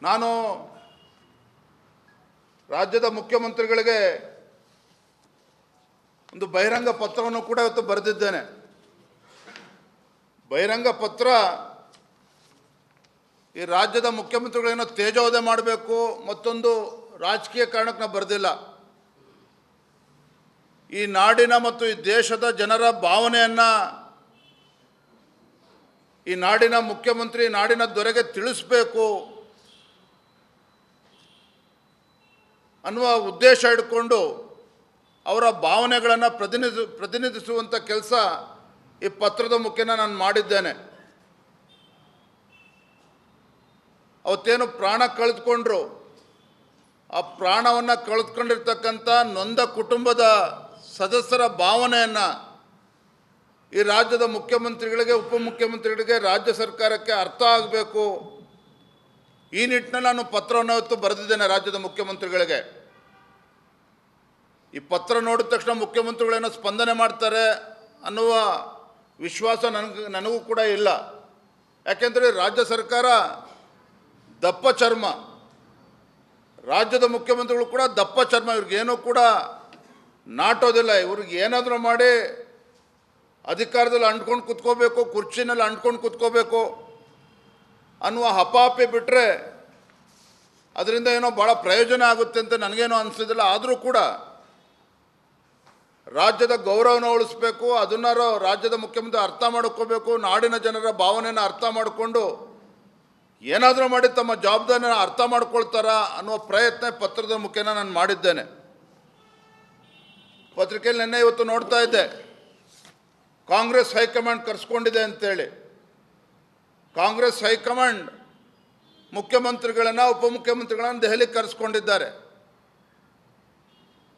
ನಾನು ರಾಜ್ಯದ ಮುಖ್ಯಮಂತ್ರಿಗಳಿಗೆ ಒಂದು ಬಹಿರಂಗ ಪತ್ರವನ್ನು ಕೂಡ ಇವತ್ತು ಬರೆದಿದ್ದೇನೆ. ಬಹಿರಂಗ ಪತ್ರ ಈ ರಾಜ್ಯದ ಮುಖ್ಯಮಂತ್ರಿಗಳೇನೋ ತೇಜೋವಧೆ ಮಾಡಬೇಕು, ಮತ್ತೊಂದು ರಾಜಕೀಯ ಕಾರಣಕ್ಕೆ ನಾನು ಬರೆದಿಲ್ಲ. ಈ ನಾಡಿನ ಮತ್ತು ಈ ದೇಶದ ಜನರ ಭಾವನೆಯನ್ನು ಈ ನಾಡಿನ ಮುಖ್ಯಮಂತ್ರಿ, ನಾಡಿನ ದೊರೆಗೆ ತಿಳಿಸಬೇಕು ಅನ್ನುವ ಉದ್ದೇಶ ಇಟ್ಕೊಂಡು ಅವರ ಭಾವನೆಗಳನ್ನು ಪ್ರತಿನಿಧಿಸುವಂಥ ಕೆಲಸ ಈ ಪತ್ರದ ಮುಖೇನ ನಾನು ಮಾಡಿದ್ದೇನೆ. ಅವತ್ತೇನು ಪ್ರಾಣ ಕಳೆದುಕೊಂಡ್ರು, ಆ ಪ್ರಾಣವನ್ನು ಕಳೆದುಕೊಂಡಿರ್ತಕ್ಕಂಥ ನೊಂದ ಕುಟುಂಬದ ಸದಸ್ಯರ ಭಾವನೆಯನ್ನು ಈ ರಾಜ್ಯದ ಮುಖ್ಯಮಂತ್ರಿಗಳಿಗೆ, ಉಪಮುಖ್ಯಮಂತ್ರಿಗಳಿಗೆ, ರಾಜ್ಯ ಸರ್ಕಾರಕ್ಕೆ ಅರ್ಥ ಆಗಬೇಕು. ಈ ನಿಟ್ಟಿನಲ್ಲಿ ನಾನು ಪತ್ರವನ್ನು ಇವತ್ತು ಬರೆದಿದ್ದೇನೆ ರಾಜ್ಯದ ಮುಖ್ಯಮಂತ್ರಿಗಳಿಗೆ. ಈ ಪತ್ರ ನೋಡಿದ ತಕ್ಷಣ ಮುಖ್ಯಮಂತ್ರಿಗಳೇನೋ ಸ್ಪಂದನೆ ಮಾಡ್ತಾರೆ ಅನ್ನುವ ವಿಶ್ವಾಸ ನನಗೂ ಕೂಡ ಇಲ್ಲ. ಯಾಕೆಂದರೆ ರಾಜ್ಯ ಸರ್ಕಾರ ದಪ್ಪ ಚರ್ಮ, ರಾಜ್ಯದ ಮುಖ್ಯಮಂತ್ರಿಗಳು ಕೂಡ ದಪ್ಪ ಚರ್ಮ. ಇವ್ರಿಗೇನೂ ಕೂಡ ನಾಟೋದಿಲ್ಲ. ಇವ್ರಿಗೆ ಏನಾದರೂ ಮಾಡಿ ಅಧಿಕಾರದಲ್ಲಿ ಅಂಟ್ಕೊಂಡು ಕೂತ್ಕೋಬೇಕು, ಕುರ್ಚಿನಲ್ಲಿ ಅಂಟ್ಕೊಂಡು ಕೂತ್ಕೋಬೇಕು ಅನ್ನುವ ಹಪಾಪಿ ಬಿಟ್ಟರೆ ಅದರಿಂದ ಏನೋ ಭಾಳ ಪ್ರಯೋಜನ ಆಗುತ್ತೆ ಅಂತ ನನಗೇನೋ ಅನಿಸೋದಿಲ್ಲ. ಆದರೂ ಕೂಡ ರಾಜ್ಯದ ಗೌರವನ ಉಳಿಸ್ಬೇಕು, ಅದನ್ನಾರು ರಾಜ್ಯದ ಮುಖ್ಯಮಂತ್ರಿ ಅರ್ಥ ಮಾಡ್ಕೋಬೇಕು, ನಾಡಿನ ಜನರ ಭಾವನೆಯನ್ನು ಅರ್ಥ ಮಾಡಿಕೊಂಡು ಏನಾದರೂ ಮಾಡಿ ತಮ್ಮ ಜವಾಬ್ದಾರಿನ ಅರ್ಥ ಮಾಡ್ಕೊಳ್ತಾರ ಅನ್ನುವ ಪ್ರಯತ್ನ ಪತ್ರದ ಮುಖೇನ ನಾನು ಮಾಡಿದ್ದೇನೆ. ಪತ್ರಿಕೆಯಲ್ಲಿ ನಿನ್ನೆ ಇವತ್ತು ನೋಡ್ತಾ ಇದ್ದೆ, ಕಾಂಗ್ರೆಸ್ ಹೈಕಮಾಂಡ್ ಕರೆಸ್ಕೊಂಡಿದೆ ಅಂತೇಳಿ. ಕಾಂಗ್ರೆಸ್ ಹೈಕಮಾಂಡ್ ಮುಖ್ಯಮಂತ್ರಿಗಳನ್ನು, ಉಪಮುಖ್ಯಮಂತ್ರಿಗಳನ್ನು ದೆಹಲಿಗೆ ಕರೆಸ್ಕೊಂಡಿದ್ದಾರೆ.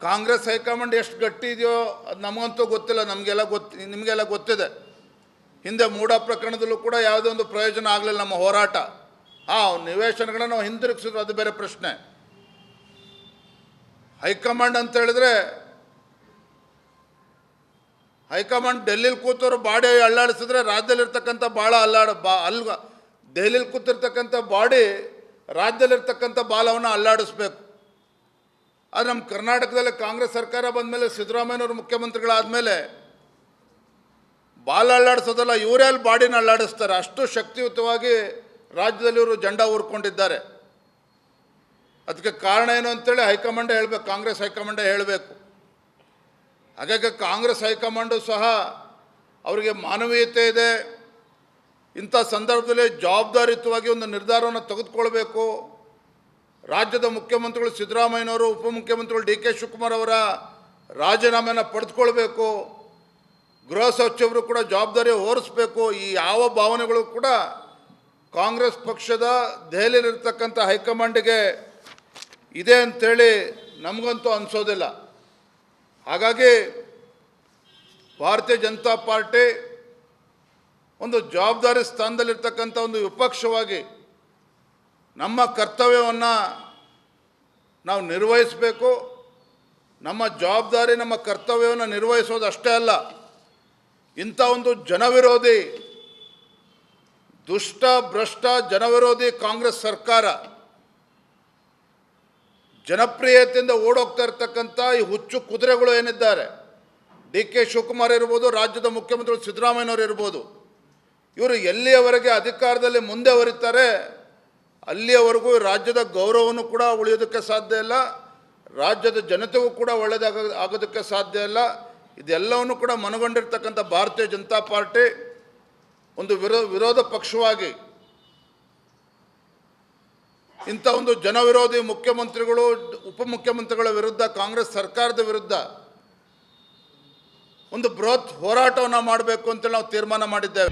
ಕಾಂಗ್ರೆಸ್ ಹೈಕಮಾಂಡ್ ಎಷ್ಟು ಗಟ್ಟಿ ಇದೆಯೋ ಅದು ನಮಗಂತೂ ಗೊತ್ತಿಲ್ಲ, ನಿಮಗೆಲ್ಲ ಗೊತ್ತಿದೆ. ಹಿಂದೆ ಮೂಡ ಪ್ರಕರಣದಲ್ಲೂ ಕೂಡ ಯಾವುದೇ ಒಂದು ಪ್ರಯೋಜನ ಆಗಲಿಲ್ಲ ನಮ್ಮ ಹೋರಾಟ. ನಿವೇಶನಗಳನ್ನು ನಾವು ಹಿಂದಿರುಗಿಸಿದ್ರು, ಅದು ಬೇರೆ ಪ್ರಶ್ನೆ. ಹೈಕಮಾಂಡ್ ಅಂತ ಹೇಳಿದ್ರೆ ಹೈಕಮಾಂಡ್ ಡೆಲ್ಲಿಲಿ ಕೂತವರು ಬಾಡಿ ಅಲ್ಲಾಡಿಸಿದ್ರೆ ರಾಜ್ಯದಲ್ಲಿರ್ತಕ್ಕಂಥ ದೆಹಲಿಲಿ ಕೂತಿರ್ತಕ್ಕಂಥ ಬಾಡಿ ರಾಜ್ಯದಲ್ಲಿರ್ತಕ್ಕಂಥ ಬಾಲವನ್ನು ಅಲ್ಲಾಡಿಸ್ಬೇಕು. ಆದರೆ ನಮ್ಮ ಕರ್ನಾಟಕದಲ್ಲಿ ಕಾಂಗ್ರೆಸ್ ಸರ್ಕಾರ ಬಂದ ಮೇಲೆ, ಸಿದ್ದರಾಮಯ್ಯನವರು ಮುಖ್ಯಮಂತ್ರಿಗಳಾದಮೇಲೆ ಬಾಲ ಅಲ್ಲಾಡಿಸೋದಲ್ಲ, ಇವರೇ ಅಲ್ಲಿ ಬಾಡಿನ ಅಲ್ಲಾಡಿಸ್ತಾರೆ. ಅಷ್ಟು ಶಕ್ತಿಯುತವಾಗಿ ರಾಜ್ಯದಲ್ಲಿ ಇವರು ಜೆಂಡಾ ಊರ್ಕೊಂಡಿದ್ದಾರೆ. ಅದಕ್ಕೆ ಕಾರಣ ಏನು ಅಂತೇಳಿ ಹೈಕಮಾಂಡೇ ಹೇಳಬೇಕು, ಕಾಂಗ್ರೆಸ್ ಹೈಕಮಾಂಡೇ ಹೇಳಬೇಕು. ಹಾಗಾಗಿ ಕಾಂಗ್ರೆಸ್ ಹೈಕಮಾಂಡು ಸಹ ಅವರಿಗೆ ಮಾನವೀಯತೆ ಇದೆ. ಇಂಥ ಸಂದರ್ಭದಲ್ಲಿ ಜವಾಬ್ದಾರಿಯುತವಾಗಿ ಒಂದು ನಿರ್ಧಾರವನ್ನು ತೆಗೆದುಕೊಳ್ಬೇಕು. ರಾಜ್ಯದ ಮುಖ್ಯಮಂತ್ರಿಗಳು ಸಿದ್ದರಾಮಯ್ಯನವರು, ಉಪಮುಖ್ಯಮಂತ್ರಿಗಳು ಡಿ ಕೆ ಶಿವಕುಮಾರ್ ಅವರ ರಾಜೀನಾಮೆಯನ್ನು ಪಡೆದುಕೊಳ್ಬೇಕು. ಗೃಹ ಸಚಿವರು ಕೂಡ ಜವಾಬ್ದಾರಿ ಹೊರಿಸಬೇಕು. ಈ ಯಾವ ಭಾವನೆಗಳು ಕೂಡ ಕಾಂಗ್ರೆಸ್ ಪಕ್ಷದ ದೆಹಲಿಯಲ್ಲಿರ್ತಕ್ಕಂಥ ಹೈಕಮಾಂಡಿಗೆ ಇದೆ ಅಂಥೇಳಿ ನಮಗಂತೂ ಅನಿಸೋದಿಲ್ಲ. ಹಾಗಾಗಿ ಭಾರತೀಯ ಜನತಾ ಪಾರ್ಟಿ ಒಂದು ಜವಾಬ್ದಾರಿ ಸ್ಥಾನದಲ್ಲಿರ್ತಕ್ಕಂಥ ಒಂದು ವಿಪಕ್ಷವಾಗಿ ನಮ್ಮ ಕರ್ತವ್ಯವನ್ನು ನಾವು ನಿರ್ವಹಿಸಬೇಕು. ನಮ್ಮ ಜವಾಬ್ದಾರಿ, ನಮ್ಮ ಕರ್ತವ್ಯವನ್ನು ನಿರ್ವಹಿಸೋದು ಅಷ್ಟೇ ಅಲ್ಲ, ಇಂಥ ಒಂದು ಜನವಿರೋಧಿ, ದುಷ್ಟ ಭ್ರಷ್ಟ ಜನವಿರೋಧಿ ಕಾಂಗ್ರೆಸ್ ಸರ್ಕಾರ, ಜನಪ್ರಿಯತೆಯಿಂದ ಓಡೋಗ್ತಾ ಇರ್ತಕ್ಕಂಥ ಈ ಹುಚ್ಚು ಕುದುರೆಗಳು ಏನಿದ್ದಾರೆ, ಡಿ ಕೆ ಶಿವಕುಮಾರ್ ಇರ್ಬೋದು, ರಾಜ್ಯದ ಮುಖ್ಯಮಂತ್ರಿಗಳು ಸಿದ್ದರಾಮಯ್ಯನವರು ಇರ್ಬೋದು, ಇವರು ಎಲ್ಲಿಯವರೆಗೆ ಅಧಿಕಾರದಲ್ಲಿ ಮುಂದೆ ಹೊರಿತಾರೆ ಅಲ್ಲಿಯವರೆಗೂ ರಾಜ್ಯದ ಗೌರವವನ್ನು ಕೂಡ ಉಳಿಯೋದಕ್ಕೆ ಸಾಧ್ಯ ಇಲ್ಲ, ರಾಜ್ಯದ ಜನತೆಗೂ ಕೂಡ ಆಗೋದಕ್ಕೆ ಸಾಧ್ಯ ಇಲ್ಲ. ಇದೆಲ್ಲವನ್ನು ಕೂಡ ಮನಗೊಂಡಿರ್ತಕ್ಕಂಥ ಭಾರತೀಯ ಜನತಾ ಪಾರ್ಟಿ ಒಂದು ವಿರೋಧ ಪಕ್ಷವಾಗಿ ಇಂಥ ಒಂದು ಜನವಿರೋಧಿ ಮುಖ್ಯಮಂತ್ರಿಗಳು, ಉಪಮುಖ್ಯಮಂತ್ರಿಗಳ ವಿರುದ್ಧ, ಕಾಂಗ್ರೆಸ್ ಸರ್ಕಾರದ ವಿರುದ್ಧ ಒಂದು ಬೃಹತ್ ಹೋರಾಟವನ್ನು ಮಾಡಬೇಕು ಅಂತೇಳಿ ನಾವು ತೀರ್ಮಾನ ಮಾಡಿದ್ದೇವೆ.